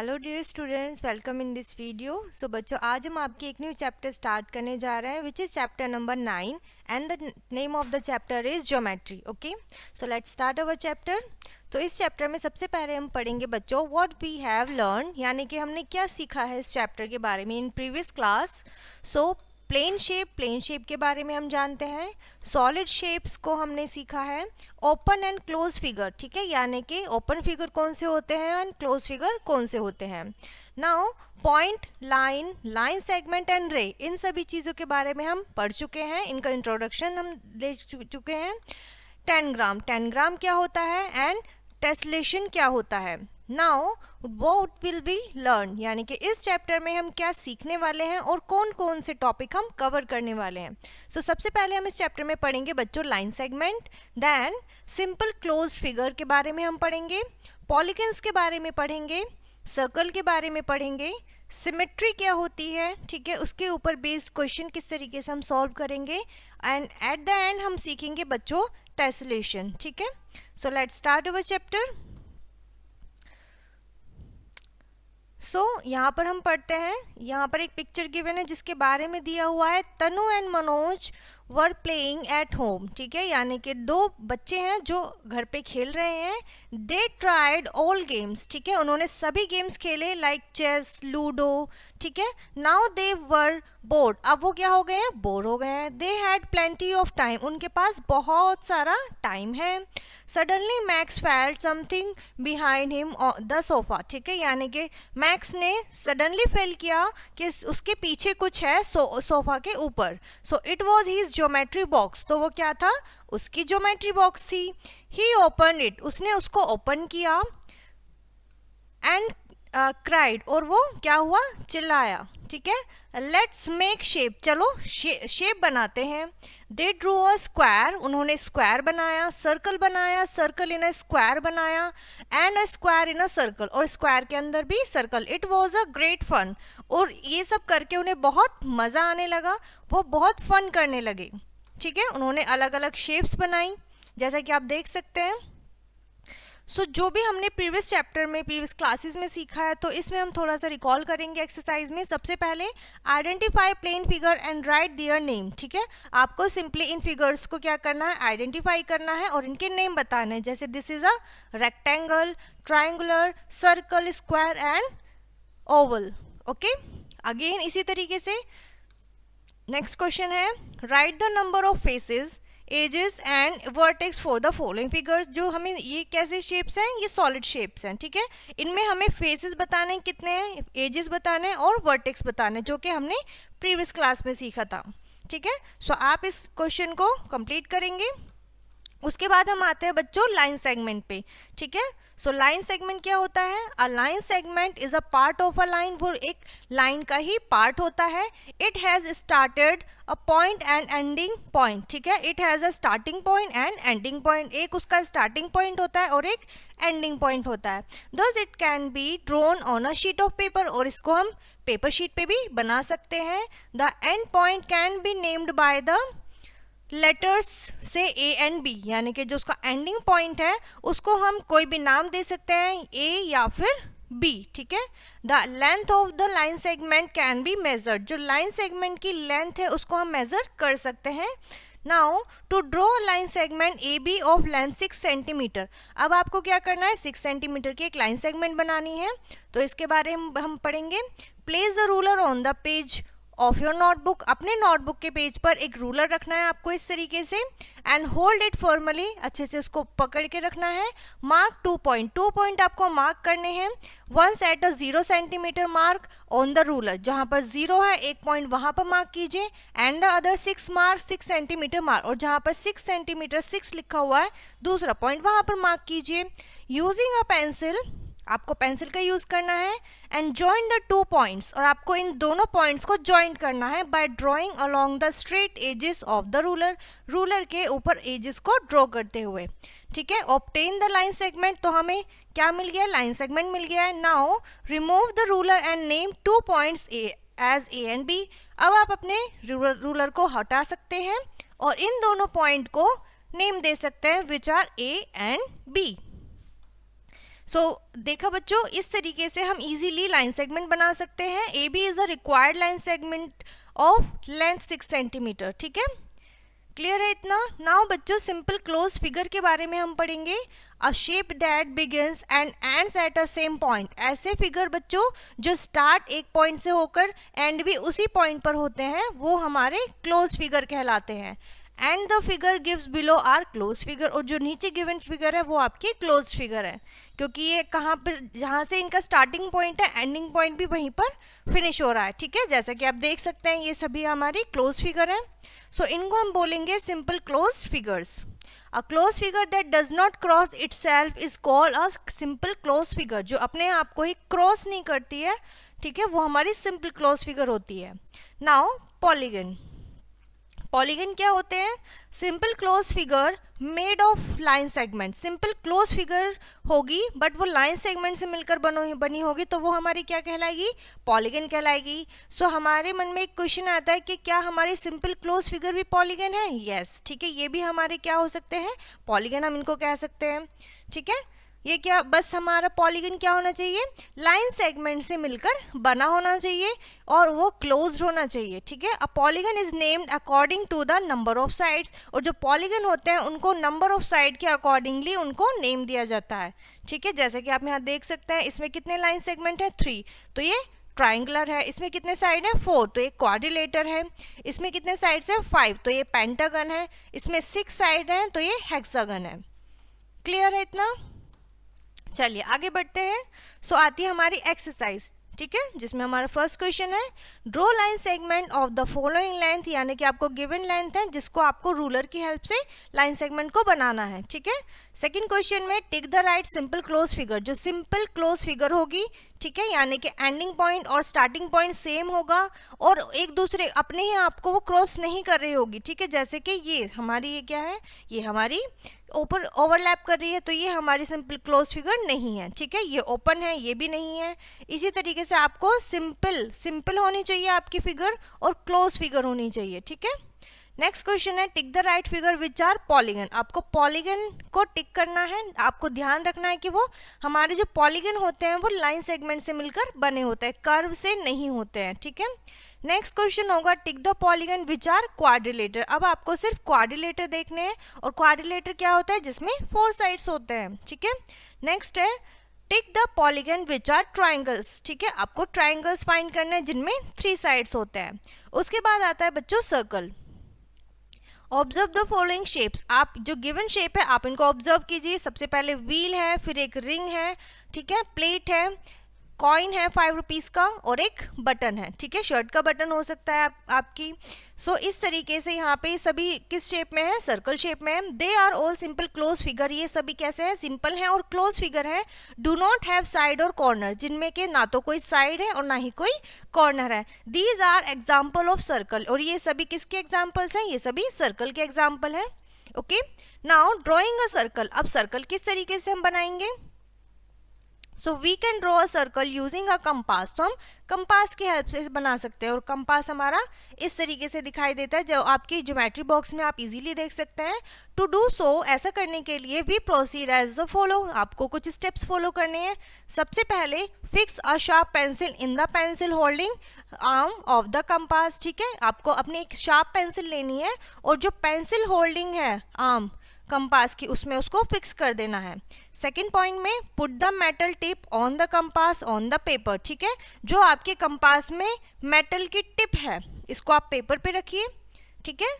Hello dear students, welcome in this video. So बच्चों, आज हम आपकी एक न्यू चैप्टर स्टार्ट करने जा रहे हैं which is chapter number 9 and the name of the chapter is geometry. Okay, so let's start our chapter. तो इस चैप्टर में सबसे पहले हम पढ़ेंगे बच्चों व्हाट वी हैव लर्न, यानी कि हमने क्या सीखा है इस चैप्टर के बारे में in previous class. So plane shape के बारे में हम जानते हैं। सॉलिड शेप्स को हमने सीखा है। ओपन एंड क्लोज फिगर, ठीक है, यानी कि ओपन फिगर कौन से होते हैं एंड क्लोज फिगर कौन से होते हैं। Now point, line segment and रे, इन सभी चीज़ों के बारे में हम पढ़ चुके हैं, इनका इंट्रोडक्शन हम ले चुके हैं। 10 ग्राम क्या होता है एंड टेस्लेशन क्या होता है। Now what will be learn, यानी कि इस चैप्टर में हम क्या सीखने वाले हैं और कौन कौन से टॉपिक हम कवर करने वाले हैं। सो सबसे पहले हम इस चैप्टर में पढ़ेंगे बच्चों line segment, then simple close figure के बारे में हम पढ़ेंगे, पॉलीगन्स के बारे में पढ़ेंगे, सर्कल के बारे में पढ़ेंगे, सिमेट्री क्या होती है, ठीक है, उसके ऊपर बेस्ड क्वेश्चन किस तरीके से हम सॉल्व करेंगे, एंड एट द एंड हम सीखेंगे बच्चों टेस्लेशन। ठीक है, so let's start our chapter. यहाँ पर हम पढ़ते हैं, यहाँ पर एक पिक्चर गिवन है जिसके बारे में दिया हुआ है Tanu and Manoj were playing at home. ठीक है, यानी कि दो बच्चे हैं जो घर पे खेल रहे हैं। दे ट्राइड ऑल गेम्स, ठीक है, उन्होंने सभी गेम्स खेले लाइक चेस, लूडो, ठीक है। नाउ दे वर बोर्ड, अब वो क्या हो गए हैं, बोर हो गए हैं। They had plenty of time, उनके पास बहुत सारा टाइम है। Suddenly max felt something behind him the sofa, ठीक है, यानी कि मैक्स ने सडनली फील किया कि उसके पीछे कुछ है सोफा के ऊपर। So it was his geometry box, तो वो क्या था, उसकी ज्योमेट्री बॉक्स थी। ही ओपन इट, उसने उसको ओपन किया। एंड क्राइड, और वो क्या हुआ, चिल्लाया। ठीक है, लेट्स मेक शेप, चलो शेप बनाते हैं। दे ड्रू अ स्क्वायर, उन्होंने स्क्वायर बनाया, सर्कल बनाया, सर्कल इन अ स्क्वायर बनाया, and a square in a circle, और स्क्वायर के अंदर भी circle. It was a great fun, और ये सब करके उन्हें बहुत मज़ा आने लगा, वो बहुत फन करने लगे। ठीक है, उन्होंने अलग अलग शेप्स बनाई जैसा कि आप देख सकते हैं। जो भी हमने प्रीवियस चैप्टर में, प्रीवियस क्लासेस में सीखा है, तो इसमें हम थोड़ा सा रिकॉल करेंगे एक्सरसाइज में। सबसे पहले identify plane figure and write their name. ठीक है, आपको सिंपली इन फिगर्स को क्या करना है, आइडेंटिफाई करना है और इनके नेम बताने हैं। जैसे this is a rectangle, triangular, circle, square and oval. Okay, again इसी तरीके से नेक्स्ट क्वेश्चन है, write the number of faces, edges and vertex for the following figures. जो हमें ये कैसे शेप्स हैं, ये सॉलिड शेप्स हैं। ठीक है, इनमें हमें फेसेस बताने हैं कितने हैं, एजेस बताने हैं और वर्टेक्स बताने हैं, जो कि हमने प्रीवियस क्लास में सीखा था। ठीक है, आप इस क्वेश्चन को कंप्लीट करेंगे। उसके बाद हम आते हैं बच्चों लाइन सेगमेंट पे। ठीक है, लाइन सेगमेंट क्या होता है, a line segment is a part of a line, वो एक लाइन का ही पार्ट होता है। It has started a point and ending point. ठीक है, it has a starting point and ending point, एक उसका स्टार्टिंग पॉइंट होता है और एक एंडिंग पॉइंट होता है। Thus it can be drawn on a sheet of paper, और इसको हम पेपर शीट पे भी बना सकते हैं। The end point can be named by the letters से ए एंड बी, यानी कि जो उसका एंडिंग पॉइंट है उसको हम कोई भी नाम दे सकते हैं, ए या फिर बी। ठीक है, the length of the line segment can be measured, जो लाइन सेगमेंट की लेंथ है उसको हम मेजर कर सकते हैं। Now to draw line segment A B of length 6 centimetre, अब आपको क्या करना है, 6 सेंटीमीटर की एक लाइन सेगमेंट बनानी है। तो इसके बारे में हम पढ़ेंगे। Place the ruler on the page of your notebook, अपने नोटबुक के पेज पर एक रूलर रखना है आपको इस तरीके से, एंड होल्ड इट फॉर्मली, अच्छे से उसको पकड़ के रखना है। मार्क 2 पॉइंट आपको मार्क करने हैं। Once at a 0 centimetre mark on the ruler, जहाँ पर 0 है एक पॉइंट वहाँ पर मार्क कीजिए, and the other 6 centimetre mark, और जहाँ पर 6 सेंटीमीटर 6 लिखा हुआ है दूसरा पॉइंट वहाँ पर मार्क कीजिए। यूजिंग अ पेंसिल, आपको पेंसिल का यूज करना है, एंड जॉइन द 2 पॉइंट्स, और आपको इन दोनों पॉइंट्स को जॉइन करना है by drawing along the straight edges of the ruler, ruler के ऊपर एजेस को ड्रॉ करते हुए। ठीक है, ऑब्टेन द लाइन सेगमेंट, तो हमें क्या मिल गया, लाइन सेगमेंट मिल गया है। Now remove the ruler and name 2 points as A and B, अब आप अपने रूलर को हटा सकते हैं और इन दोनों पॉइंट को नेम दे सकते हैं which are A and B. देखा बच्चों, इस तरीके से हम इजीली लाइन सेगमेंट बना सकते हैं। A B is the required line segment of length 6 centimetre. ठीक है, क्लियर है इतना। नाउ बच्चों सिंपल क्लोज फिगर के बारे में हम पढ़ेंगे। अ shape that begins and ends at a same point. ऐसे फिगर बच्चों जो स्टार्ट एक पॉइंट से होकर एंड भी उसी पॉइंट पर होते हैं वो हमारे क्लोज फिगर कहलाते हैं। And the figure gives below are close figure, और जो नीचे गिवन फिगर है वो आपकी क्लोज फिगर है, क्योंकि ये कहाँ पर, जहाँ से इनका स्टार्टिंग पॉइंट है एंडिंग पॉइंट भी वहीं पर फिनिश हो रहा है। ठीक है, जैसा कि आप देख सकते हैं ये सभी हमारी क्लोज फिगर है। सो इनको हम बोलेंगे simple close figures. A close figure that does not cross itself is called a simple close figure. जो अपने आप को ही क्रॉस नहीं करती है, ठीक है, वो हमारी सिंपल क्लोज फिगर होती है। Now polygon. पॉलीगन क्या होते हैं? Simple close figure made of line segment. Simple close figure होगी बट वो लाइन सेगमेंट से मिलकर बनी होगी, तो वो हमारी क्या कहलाएगी? पॉलीगन कहलाएगी। सो हमारे मन में एक क्वेश्चन आता है कि क्या हमारी सिंपल क्लोज फिगर भी पॉलीगन है? यस, ठीक है, ये भी हमारे क्या हो सकते हैं? पॉलीगन हम इनको कह सकते हैं। ठीक है, ये क्या, बस हमारा पॉलीगन क्या होना चाहिए? लाइन सेगमेंट से मिलकर बना होना चाहिए और वो क्लोज्ड होना चाहिए। ठीक है, a polygon is named according to the number of sides. और जो पॉलीगन होते हैं उनको नंबर ऑफ साइड के अकॉर्डिंगली उनको नेम दिया जाता है। ठीक है, जैसे कि आप यहाँ देख सकते हैं इसमें कितने लाइन सेगमेंट है? 3, तो ये ट्राइंगुलर है। इसमें कितने साइड है? 4, तो ये क्वाड्रिलेटर है। इसमें कितने साइड्स है? 5, तो ये पेंटागन है। इसमें 6 साइड है तो ये हेक्सागन है। क्लियर है इतना? चलिए आगे बढ़ते हैं। सो आती है हमारी एक्सरसाइज, ठीक है, जिसमें हमारा फर्स्ट क्वेश्चन है draw line segment of the following length, यानी कि आपको गिवन लेंथ है जिसको आपको रूलर की हेल्प से लाइन सेगमेंट को बनाना है। ठीक है, सेकंड क्वेश्चन में टिक the right simple close figure. जो सिंपल क्लोज फिगर होगी, ठीक है, यानी कि एंडिंग पॉइंट और स्टार्टिंग पॉइंट सेम होगा और एक दूसरे अपने ही आपको वो क्रॉस नहीं कर रही होगी। ठीक है, जैसे कि ये हमारी, ये क्या है? ये हमारी ऊपर ओवरलैप कर रही है, तो ये हमारी सिंपल क्लोज फिगर नहीं है। ठीक है, ये ओपन है, ये भी नहीं है। इसी तरीके से आपको सिंपल होनी चाहिए आपकी फिगर और क्लोज फिगर होनी चाहिए। ठीक है, नेक्स्ट क्वेश्चन है tick the right figure which are polygon. आपको पॉलीगन को टिक करना है। आपको ध्यान रखना है कि वो हमारे जो पॉलीगन होते हैं वो लाइन सेगमेंट से मिलकर बने होते हैं, कर्व से नहीं होते हैं। ठीक है, नेक्स्ट क्वेश्चन होगा tick the polygon which are quadrilateral. अब आपको सिर्फ क्वाड्रिलेटर देखने हैं, और क्वाड्रिलेटर क्या होता है? जिसमें 4 साइड्स होते हैं। ठीक है, नेक्स्ट है tick the polygon which are triangles. ठीक है, आपको ट्राइंगल्स फाइंड करने हैं जिनमें 3 साइड्स होते हैं। उसके बाद आता है बच्चों circle. Observe the following shapes. आप जो गिवन शेप है आप इनको ऑब्जर्व कीजिए। सबसे पहले व्हील है, फिर एक रिंग है, ठीक है, प्लेट है, कॉइन है 5 रुपीज़ का, और एक बटन है। ठीक है, शर्ट का बटन हो सकता है आपकी। सो इस तरीके से यहाँ पे सभी किस शेप में है? सर्कल शेप में है। They are all simple close figure. ये सभी कैसे हैं? सिंपल हैं और क्लोज फिगर है। डू नॉट हैव साइड और कॉर्नर, जिनमें के ना तो कोई साइड है और ना ही कोई कॉर्नर है। These are example of circle. और ये सभी किसके एग्जाम्पल्स हैं? ये सभी सर्कल के एग्जाम्पल हैं। Okay, now drawing a circle. अब सर्कल किस तरीके से हम बनाएंगे? So we can draw a circle using a compass. तो हम कंपास की हेल्प से बना सकते हैं, और कंपास हमारा इस तरीके से दिखाई देता है जो आपकी ज्योमेट्री बॉक्स में आप इजीली देख सकते हैं। टू डू सो, ऐसा करने के लिए we proceed as the follow. आपको कुछ स्टेप्स फॉलो करने हैं। सबसे पहले fix a sharp pencil in the pencil holding arm of the compass. ठीक है, आपको अपनी एक शार्प पेंसिल लेनी है और जो पेंसिल होल्डिंग है आर्म कंपास की, उसमें उसको फिक्स कर देना है। सेकेंड पॉइंट में put the metal tip on the compass on the paper. ठीक है, जो आपके कंपास में मेटल की टिप है इसको आप पेपर पे रखिए। ठीक है,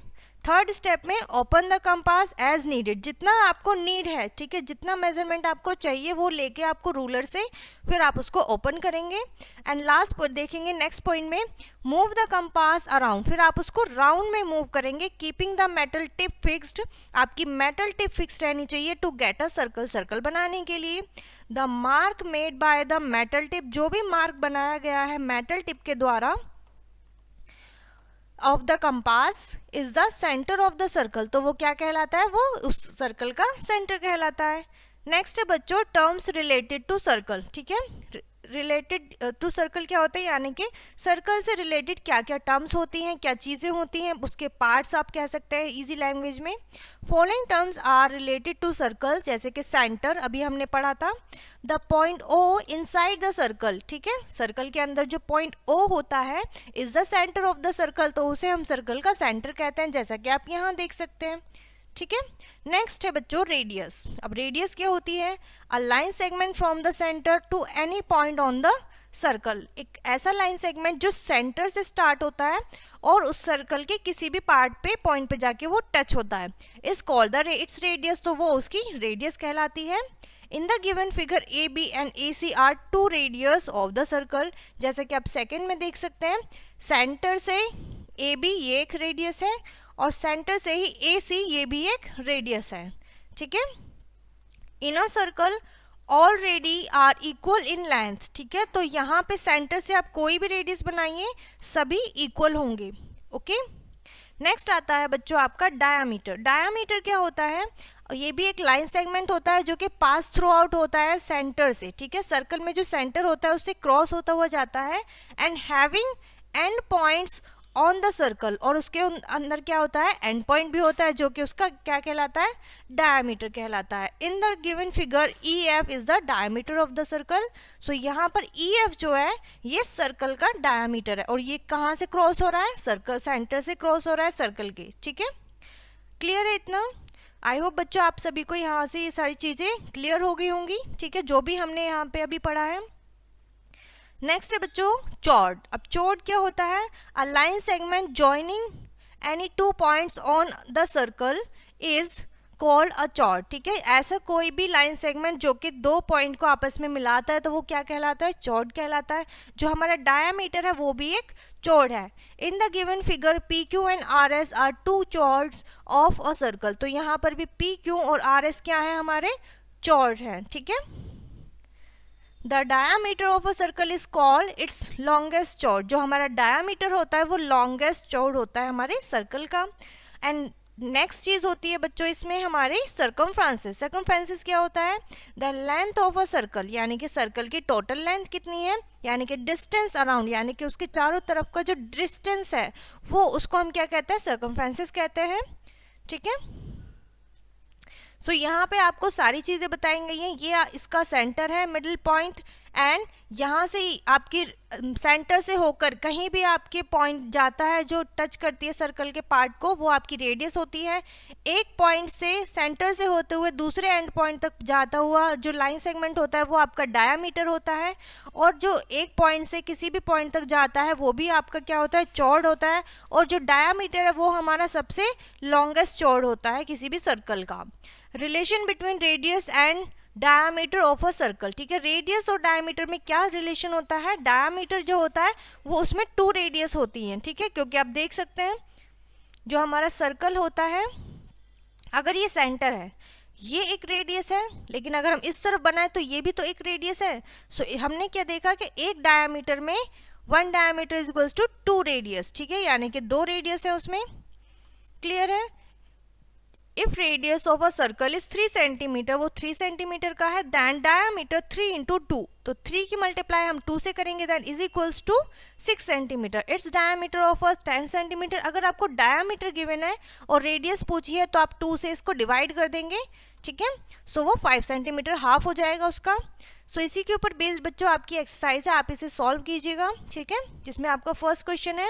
थर्ड स्टेप में open the compass as needed. जितना आपको नीड है, ठीक है, जितना मेजरमेंट आपको चाहिए वो लेके आपको रूलर से फिर आप उसको ओपन करेंगे। एंड लास्ट पर देखेंगे नेक्स्ट पॉइंट में मूव द कंपास अराउंड। फिर आप उसको राउंड में मूव करेंगे keeping the metal tip fixed. आपकी मेटल टिप फिक्स्ड रहनी चाहिए to get a circle. Circle बनाने के लिए the mark made by the metal tip, जो भी मार्क बनाया गया है मेटल टिप के द्वारा of the compass is the centre of the circle. तो वो क्या कहलाता है? वो उस सर्कल का सेंटर कहलाता है। नेक्स्ट है बच्चों टर्म्स रिलेटेड टू सर्कल। ठीक है, रिलेटेड टू सर्कल क्या होता है, यानी कि सर्कल से रिलेटेड क्या क्या टर्म्स होती हैं, क्या चीज़ें होती हैं, उसके पार्ट्स आप कह सकते हैं इजी लैंग्वेज में। Following terms are related to circle, जैसे कि सेंटर अभी हमने पढ़ा था, the point O inside the circle, ठीक है, सर्कल के अंदर जो पॉइंट ओ होता है is the centre of the circle, तो उसे हम सर्कल का सेंटर कहते हैं, जैसा कि आप यहाँ देख सकते हैं, ठीक है। नेक्स्ट है बच्चों रेडियस। अब रेडियस क्या होती है, a line segment from the centre to any point on the circle, एक ऐसा लाइन सेगमेंट जो सेंटर से स्टार्ट होता है और उस सर्कल के किसी भी पार्ट पे पॉइंट पे जाके वो टच होता है, is called the its radius, तो वो उसकी रेडियस कहलाती है। In the given figure A B and A C are two radius of the circle, जैसे कि आप सेकेंड में देख सकते हैं, सेंटर से ए बी ये एक रेडियस है और सेंटर से ही ए सी ये भी एक रेडियस है, ठीक है। In a circle already are equal in length, ठीक है, तो यहाँ पे सेंटर से आप कोई भी रेडियस बनाइए सभी इक्वल होंगे, ओके। नेक्स्ट आता है बच्चों आपका डायामीटर। डायामीटर क्या होता है, ये भी एक लाइन सेगमेंट होता है जो कि पास थ्रू आउट होता है सेंटर से, ठीक है, सर्कल में जो सेंटर होता है उससे क्रॉस होता हुआ जाता है, and having and points on the circle, और उसके अंदर क्या होता है, एंड पॉइंट भी होता है जो कि उसका क्या कहलाता है, डायमीटर कहलाता है। In the given figure E F is the diameter of the circle, so यहाँ पर ई एफ जो है ये सर्कल का डायमीटर है, और ये कहाँ से क्रॉस हो रहा है, सर्कल सेंटर से क्रॉस हो रहा है सर्कल के, ठीक है। क्लियर है इतना? आई होप बच्चों आप सभी को यहाँ से ये सारी चीज़ें क्लियर हो गई होंगी, ठीक है, जो भी हमने यहाँ पे अभी पढ़ा है। नेक्स्ट है बच्चों चॉर्ड। अब चॉर्ड क्या होता है, a line segment joining any two points on the circle is called a chord, ठीक है, ऐसा कोई भी लाइन सेगमेंट जो कि दो पॉइंट को आपस में मिलाता है तो वो क्या कहलाता है, चॉर्ड कहलाता है। जो हमारा डायामीटर है वो भी एक चॉर्ड है। In the given figure P Q and R S are two chords of a circle, तो यहाँ पर भी पी क्यू और आर एस क्या है, हमारे चॉर्ड हैं, ठीक है। The diameter of a circle is called its longest chord, जो हमारा डायामीटर होता है वो लॉन्गेस्ट चॉर्ड होता है हमारे सर्कल का। एंड नेक्स्ट चीज होती है बच्चों इसमें हमारे सर्कमफ्रेंसेस। सर्कमफ्रेंसेस क्या होता है, the length of a circle, यानी कि सर्कल की टोटल लेंथ कितनी है, यानी कि डिस्टेंस अराउंड, यानी कि उसके चारों तरफ का जो डिस्टेंस है वो उसको हम क्या कहते हैं, सर्कमफ्रेंसेस कहते हैं, ठीक है। सो यहाँ पे आपको सारी चीज़ें बताई गई हैं, ये इसका सेंटर है, मिडिल पॉइंट, एंड यहाँ से आपकी सेंटर से होकर कहीं भी आपके पॉइंट जाता है जो टच करती है सर्कल के पार्ट को, वो आपकी रेडियस होती है। एक पॉइंट से सेंटर से होते हुए दूसरे एंड पॉइंट तक जाता हुआ जो लाइन सेगमेंट होता है वो आपका डायामीटर होता है, और जो एक पॉइंट से किसी भी पॉइंट तक जाता है वो भी आपका क्या होता है, चौड़ होता है, और जो डायामीटर है वो हमारा सबसे लॉन्गेस्ट चौड़ होता है किसी भी सर्कल का। Relation between radius and diameter of a circle, ठीक है, रेडियस और डायामीटर में क्या रिलेशन होता है, डायामीटर जो होता है वो उसमें टू रेडियस होती हैं, ठीक है, क्योंकि आप देख सकते हैं जो हमारा सर्कल होता है, अगर ये सेंटर है ये एक रेडियस है, लेकिन अगर हम इस तरफ बनाए तो ये भी तो एक रेडियस है। सो हमने क्या देखा कि एक डायामीटर में one diameter is equals to two radius, ठीक है, यानी कि दो रेडियस है उसमें। क्लियर है? If radius of a circle is 3 centimetre, वो 3 सेंटीमीटर का है, दैन डायामीटर 3 इंटू 2, तो 3 की मल्टीप्लाई हम 2 से करेंगे, than is equals to 6 centimetre. It's diameter of a 10 centimetre. अगर आपको डायामीटर गिवन है और रेडियस पूछी है तो आप 2 से इसको डिवाइड कर देंगे, ठीक है, सो वो 5 सेंटीमीटर हाफ हो जाएगा उसका। सो इसी के ऊपर बेस्ड बच्चों आपकी एक्सरसाइज है, आप इसे सॉल्व कीजिएगा, ठीक है, जिसमें आपका फर्स्ट क्वेश्चन है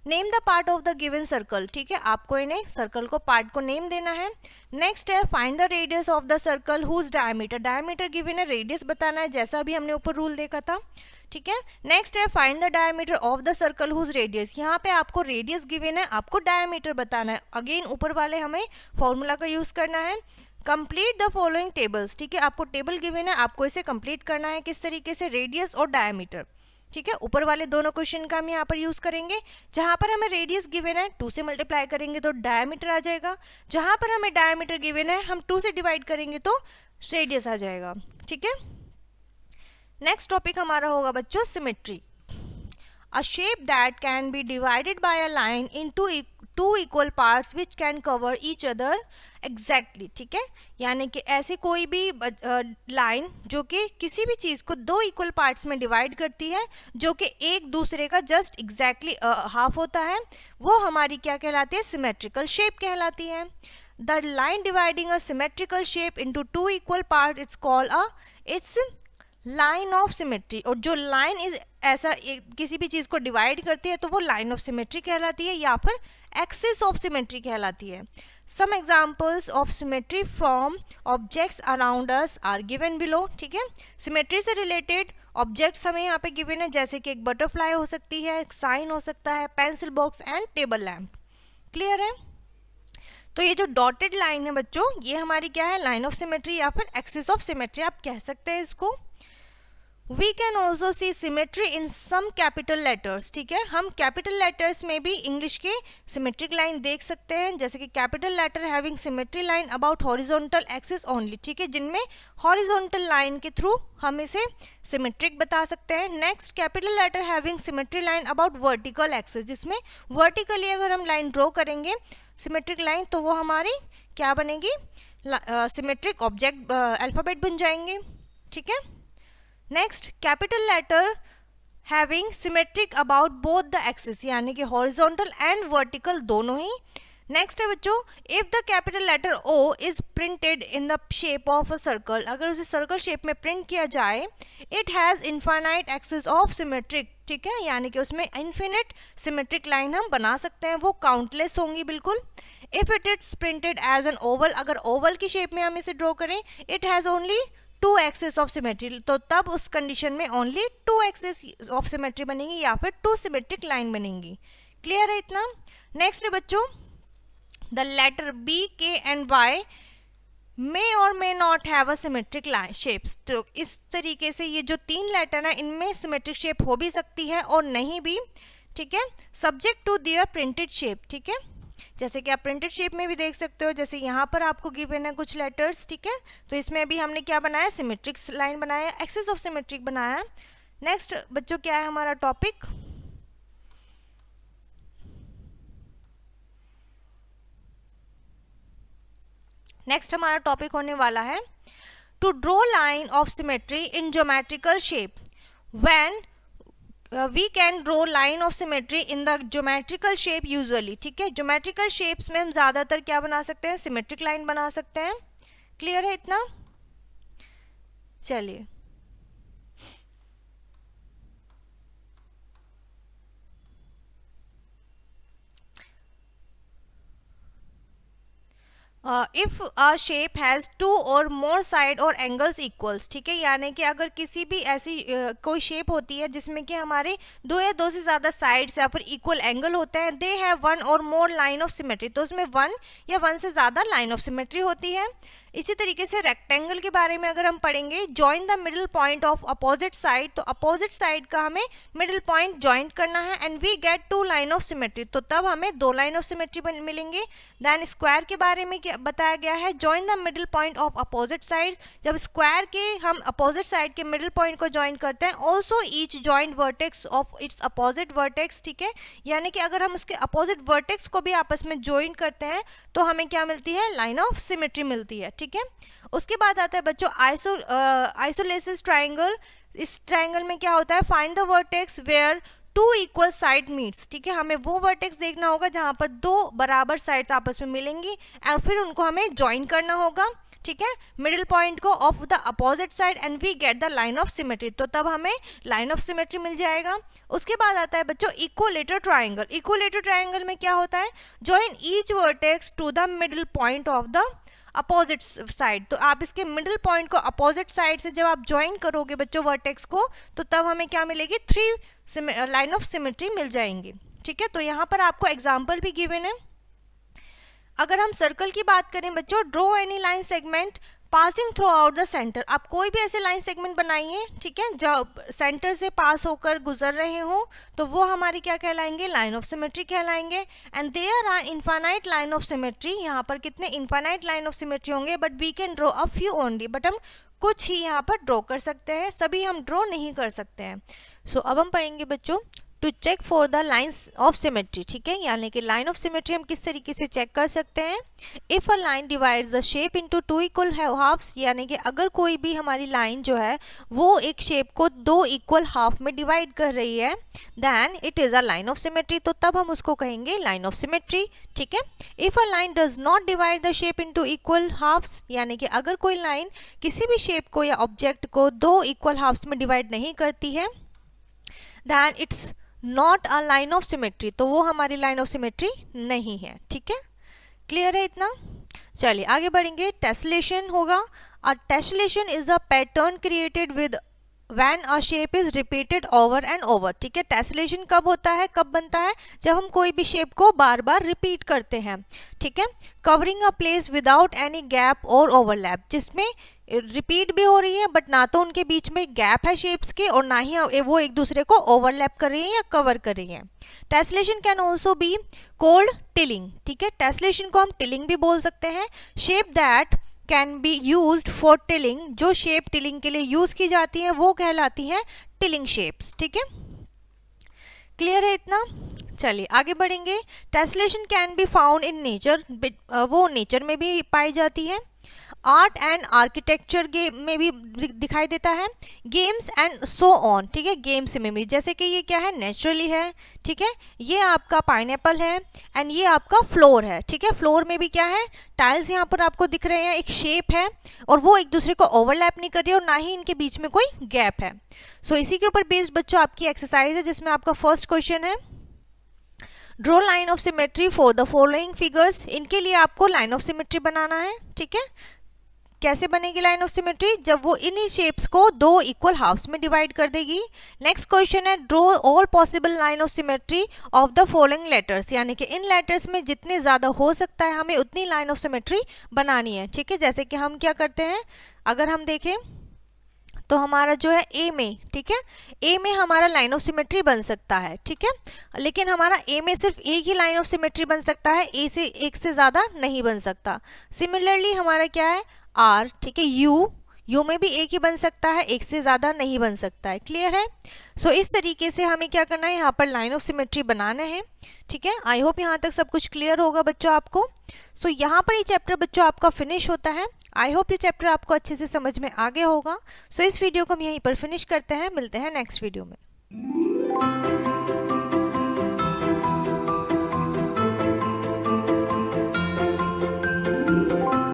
name the part of the given circle, ठीक है, आपको इन्हें सर्कल को पार्ट को नेम देना है। नेक्स्ट है find the radius of the circle whose diameter, diameter given है, रेडियस बताना है, जैसा भी हमने ऊपर रूल देखा था, ठीक है। नेक्स्ट है find the diameter of the circle whose radius, यहाँ पे आपको रेडियस गिवन है, आपको डायमीटर बताना है, अगेन ऊपर वाले हमें फॉर्मूला का यूज करना है। कंप्लीट द फॉलोइंग टेबल्स, ठीक है, आपको टेबल गिवन है, आपको इसे कंप्लीट करना है, किस तरीके से, रेडियस और डायमीटर, ठीक है। ऊपर वाले दोनों क्वेश्चन का हम यहाँ पर यूज करेंगे, जहाँ पर हमें रेडियस गिवन है 2 से मल्टीप्लाई करेंगे तो डायमीटर आ जाएगा, जहाँ पर हमें डायमीटर गिवन है हम 2 से डिवाइड करेंगे तो रेडियस आ जाएगा, ठीक है। नेक्स्ट टॉपिक हमारा होगा बच्चों symmetry. A shape that can be divided by a line into two equal parts which can cover each other exactly, ठीक है। यानी कि ऐसे कोई भी लाइन जो कि किसी भी चीज़ को दो इक्वल पार्ट्स में डिवाइड करती है जो कि एक दूसरे का जस्ट एग्जैक्टली हाफ होता है, वो हमारी क्या कहलाती है, सिमेट्रिकल शेप कहलाती है। The line dividing a symmetrical shape into two equal part it's called its line of symmetry. और जो लाइन इज ऐसा किसी भी चीज़ को डिवाइड करती है तो वो लाइन ऑफ सिमेट्री कहलाती है या फिर एक्सिस ऑफ सिमेट्री कहलाती है। Some examples of symmetry from objects around us are given below, ठीक है। सिमेट्री से रिलेटेड ऑब्जेक्ट्स हमें यहाँ पे गिवन है, जैसे कि एक बटरफ्लाई हो सकती है, एक साइन हो सकता है, pencil box and table lamp. Clear है। तो ये जो डॉटेड लाइन है बच्चों, ये हमारी क्या है, लाइन ऑफ सिमेट्री या फिर एक्सिस ऑफ सिमेट्री आप कह सकते हैं इसको। We can also see symmetry in some capital letters, ठीक है। हम कैपिटल लेटर्स में भी इंग्लिश के सिमेट्रिक लाइन देख सकते हैं, जैसे कि capital letter having symmetry line about horizontal axis only, ठीक है, जिनमें हॉरिजॉन्टल लाइन के थ्रू हम इसे सिमेट्रिक बता सकते हैं। Next, capital letter having symmetry line about vertical axis, जिसमें वर्टिकली अगर हम लाइन ड्रॉ करेंगे सिमेट्रिक लाइन तो वो हमारी क्या बनेगी, सिमेट्रिक ऑब्जेक्ट अल्फ़ाबेट बन जाएंगे, ठीक है। Next, capital letter having symmetric about both the axis, यानी कि हॉरिजॉन्टल एंड वर्टिकल दोनों ही। नेक्स्ट है बच्चों, if the capital letter O is printed in the shape of a circle, अगर उसे सर्कल शेप में प्रिंट किया जाए, it has infinite axis of symmetric, ठीक है, यानी कि उसमें इन्फिनिट सिमेट्रिक लाइन हम बना सकते हैं, वो काउंटलेस होंगी बिल्कुल। If it is printed as an oval, अगर ओवल की शेप में हम इसे ड्रॉ करें, it has only two axis of symmetry, तो तब उस कंडीशन में only two axis of symmetry बनेंगी या फिर टू सिमेट्रिक लाइन बनेंगी। क्लियर है इतना। नेक्स्ट है बच्चों, the letter B, K and Y may और may not have a symmetric line shapes. तो इस तरीके से ये जो तीन लेटर हैं इनमें सिमेट्रिक शेप हो भी सकती है और नहीं भी, ठीक है, subject to their printed shape, ठीक है। जैसे कि आप प्रिंटेड शेप में भी देख सकते हो, जैसे यहाँ पर आपको गिवन है कुछ लेटर्स, ठीक है, तो इसमें अभी हमने क्या बनाया, सिमेट्रिक लाइन बनाया, एक्सिस ऑफ सिमेट्रिक बनाया। नेक्स्ट बच्चों क्या है हमारा टॉपिक, नेक्स्ट हमारा टॉपिक होने वाला है to draw line of symmetry in geometrical shape. When we can draw line of symmetry in the geometrical shape usually, ठीक है। ज्योमेट्रिकल शेप्स में हम ज़्यादातर क्या बना सकते हैं, सिमेट्रिक लाइन बना सकते हैं। क्लियर है इतना। चलिए, if a shape has two or more side और एंगल्स इक्वल्स, ठीक है, यानी कि अगर किसी भी ऐसी कोई शेप होती है जिसमें कि हमारे दो या दो से ज़्यादा साइड्स या फिर इक्वल एंगल होते हैं, दे हैव वन और मोर लाइन ऑफ सिमेट्री, तो उसमें वन या वन से ज़्यादा लाइन ऑफ सिमेट्री होती है। इसी तरीके से रेक्टेंगल के बारे में अगर हम पढ़ेंगे, join the middle point of opposite side, तो अपोजिट साइड का हमें मिडिल पॉइंट जॉइंट करना है and we get two line of symmetry, तो तब हमें दो लाइन ऑफ सिमेट्री मिलेंगे। देन स्क्वायर के बारे में बताया गया है, join the middle point of opposite side, जब स्क्वायर के हम अपोजिट साइड के मिडिल पॉइंट को जॉइन करते हैं, also each joint vertex of it's opposite vertex, ठीक है, यानी कि अगर हम उसके अपोजिट वर्टेक्स को भी आपस में जॉइन करते हैं तो हमें क्या मिलती है, लाइन ऑफ सिमेट्री मिलती है, ठीक है। उसके बाद आता है बच्चों आइसोलेसिस ट्राइंगल। इस ट्राइंगल में क्या होता है, find the vertex where two equal side meets, ठीक है, हमें वो वर्टेक्स देखना होगा जहाँ पर दो बराबर साइड्स आपस में मिलेंगी और फिर उनको हमें ज्वाइन करना होगा, ठीक है, मिडिल पॉइंट को of the opposite side and we get the line of symmetry, तो तब हमें लाइन ऑफ सिमेट्री मिल जाएगा। उसके बाद आता है बच्चों इक्विलेटरल ट्राइंगल। इक्विलेटरल ट्राइंगल में क्या होता है, join each vertex to the middle point of the opposite side, तो आप इसके मिडिल पॉइंट को अपोजिट साइड से जब आप ज्वाइन करोगे बच्चों वर्टेक्स को, तो तब हमें क्या मिलेगी, थ्री लाइन ऑफ सिमेट्री मिल जाएंगी, ठीक है। तो यहाँ पर आपको एग्जाम्पल भी गिवन है। अगर हम सर्कल की बात करें बच्चों, draw any line segment passing through out the centre, आप कोई भी ऐसे लाइन सेगमेंट बनाइए, ठीक है, जब सेंटर से पास होकर गुजर रहे हो तो वो हमारी क्या कहलाएंगे, लाइन ऑफ सिमेट्री कहलाएंगे। And there are infinite line of symmetry, यहाँ पर कितने इनफाइनाइट लाइन ऑफ सिमेट्री होंगे, but we can draw a few only, but हम कुछ ही यहाँ पर ड्रॉ कर सकते हैं, सभी हम ड्रॉ नहीं कर सकते हैं। सो अब हम पढ़ेंगे बच्चों to check for the lines of symmetry, ठीक है, यानी कि लाइन ऑफ सिमेट्री हम किस तरीके से चेक कर सकते हैं। If a line divides the shape into two equal halves, यानी कि अगर कोई भी हमारी लाइन जो है वो एक शेप को दो इक्वल हाफ में डिवाइड कर रही है, then it is a line of symmetry, तो तब हम उसको कहेंगे लाइन ऑफ सिमेट्री, ठीक है। If a line does not divide the shape into equal halves, यानी कि अगर कोई लाइन किसी भी शेप को या ऑब्जेक्ट को दो इक्वल हाफ्स में डिवाइड नहीं करती है, then it's not a line of symmetry, तो वो हमारी लाइन ऑफ सिमेट्री नहीं है, ठीक है। क्लियर है इतना? चलिए आगे बढ़ेंगे। टेसलेशन होगा। A tessellation is a pattern created with when a shape is repeated over and over, ठीक है। टेसलेशन कब होता है, कब बनता है, जब हम कोई भी शेप को बार बार रिपीट करते हैं, ठीक है। Covering a place without any gap और ओवरलैप, जिसमें रिपीट भी हो रही है बट ना तो उनके बीच में गैप है शेप्स के और ना ही वो एक दूसरे को ओवरलैप कर रही है या कवर कर रही है। Tessellation can also be called tiling, ठीक है। टेसलेशन को हम टिलिंग भी बोल सकते हैं। Shape that can be used for tilling, जो शेप टिलिंग के लिए यूज की जाती है वो कहलाती है टिलिंग शेप्स, ठीक है। क्लियर है इतना? चलिए आगे बढ़ेंगे। Tessellation can be found in nature, वो नेचर में भी पाई जाती है। आर्ट एंड आर्किटेक्चर में भी दिखाई देता है। गेम्स एंड सो ऑन, ठीक है। गेम्स में भी, जैसे कि ये क्या है, नेचुरली है, ठीक है। ये आपका पाइनएप्पल है एंड ये आपका फ्लोर है, ठीक है। फ्लोर में भी क्या है, टाइल्स यहाँ पर आपको दिख रहे हैं, एक शेप है और वो एक दूसरे को ओवरलैप नहीं कर रही है और ना ही इनके बीच में कोई गैप है। सो इसी के ऊपर बेस्ड बच्चों आपकी एक्सरसाइज है, जिसमें आपका फर्स्ट क्वेश्चन है draw line of symmetry for the following figures. इनके लिए आपको लाइन ऑफ सिमेट्री बनाना है, ठीक है। कैसे बनेगी लाइन ऑफ सिमेट्री, जब वो इन्हीं शेप्स को दो इक्वल हाफ्स में डिवाइड कर देगी। नेक्स्ट क्वेश्चन है draw all possible line of symmetry of the following letters, यानी कि इन लेटर्स में जितने ज़्यादा हो सकता है हमें उतनी लाइन ऑफ सिमेट्री बनानी है, ठीक है। जैसे कि हम क्या करते हैं, अगर हम देखें तो हमारा जो है ए में, ठीक है, ए में हमारा लाइन ऑफ सिमेट्री बन सकता है, ठीक है। लेकिन हमारा ए में सिर्फ एक ही लाइन ऑफ सिमेट्री बन सकता है, ए से एक से ज़्यादा नहीं बन सकता। सिमिलरली हमारा क्या है, आर, ठीक है। यू में भी एक ही बन सकता है, एक से ज़्यादा नहीं बन सकता है। क्लियर है? सो इस तरीके से हमें क्या करना है, यहाँ पर लाइन ऑफ सिमेट्री बनाना है, ठीक है। आई होप यहाँ तक सब कुछ क्लियर होगा बच्चों आपको। सो यहाँ पर ये चैप्टर बच्चों आपका फिनिश होता है। आई होप ये चैप्टर आपको अच्छे से समझ में आ गया होगा। सो इस वीडियो को हम यहीं पर फिनिश करते हैं, मिलते हैं नेक्स्ट वीडियो में।